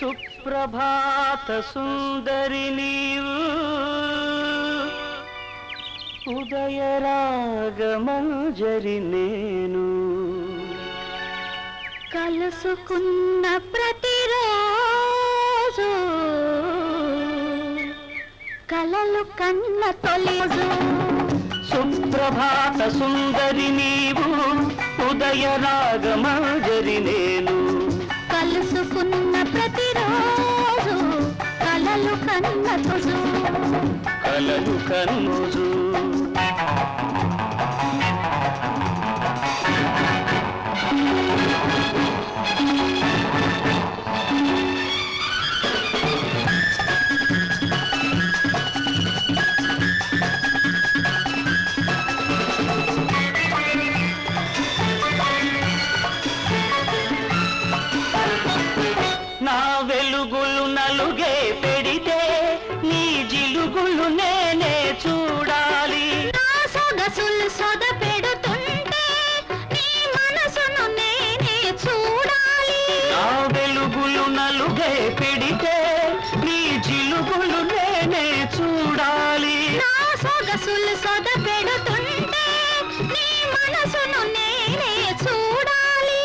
సుప్రభాత సుందరి నీవు ఉదయరాగమంజరి నేను కలుసుకున్న ప్రతిరోజు కలలు కన్న తొలిజు సుప్రభాత సుందరి నీవు ఉదయరాగమంజరి నేను కలుసుకున్న ప్రతిరోజు కలలు కన్న తొలిజు కలలు కన్నుజు నా వెలుగులు నలుగే పెడితే నీ జిలుగులు నేనే చూడాలి నా సొగసులు సొద పెడుతుంటే నీ మనసును నేనే చూడాలి నా వెలుగులు నలుగే పెడితే నీ జిలుగులు నేనే చూడాలి నా సొగసులు సొద పెడుతుంటే నీ మనసును నేనే చూడాలి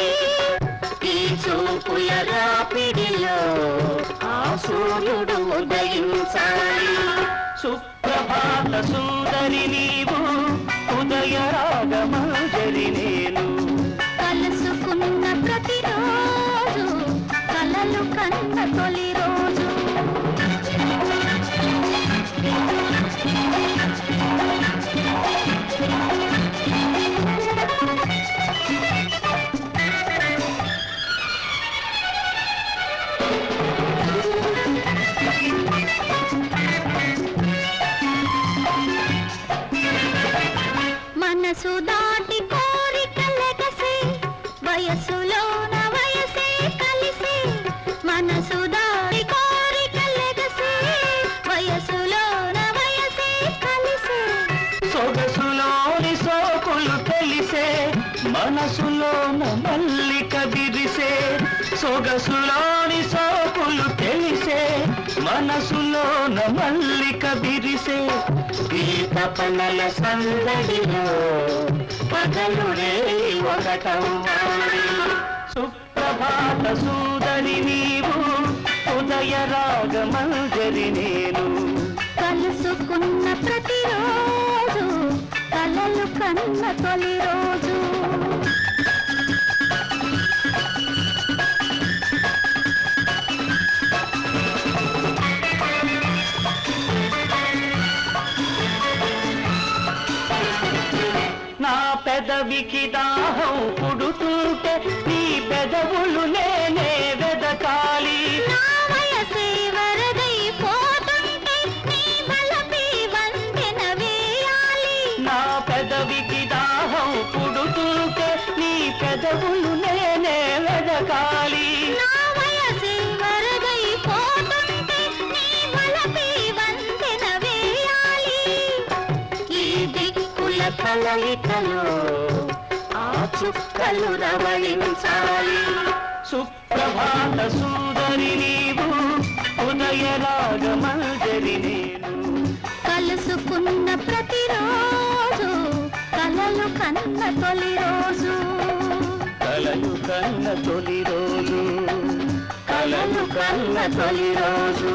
ఈ చూపుల రాపిడిలో ఆ సూర్యుడు ఉదయించాలి సుప్రభాత సుందరి నీవు ఉదయరాగమంజరి నేను కలుసుకున్న ప్రతిరోజు కలలు కన్న తొలి రోజు మనసు దాటి కోరికలెగసే వయసులోన వయసే కలిసే మనసు దాటి కోరికలెగసే వయసులోన వయసే కలిసే సొగసులోని సోకులు తెలిసే మనసులోన మల్లిక విరిసే సొగసులోని సోకులు తెలిసే మనసులోన మల్లిక విరిసే ఈ తపనల సందడిలో పగలు రేయి ఒకటవ్వాలి సుప్రభాత సుందరి నీవు ఉదయరాగమంజరి నేను కలుసుకున్న ప్రతిరోజు కలలు కన్న తొలి రోజు నా పెదవికి దాహం పుడుతుంటే నీ పెదవులు నేనే వెదకాలి నా వయసే వరదైపోతుంటే నీ బలపై వంతెన వేయాలి నా పెదవికి దాహం పుడుతుంటే నీ పెదవులు నేనే వెదకాలి నా వయసే వరదైపోతుంటే నీ బలపై వంతెన వేయాలి ఈ దిక్కుల కలయికలో ఆ చుక్కలు రవళించాలి సుప్రభాత సుందరి నీవు ఉదయరాగమంజరి నేను కలుసుకున్న ప్రతిరోజు కలలు కన్న తొలి రోజు కలలు కన్న తొలి రోజు కలలు కన్న తొలి రోజు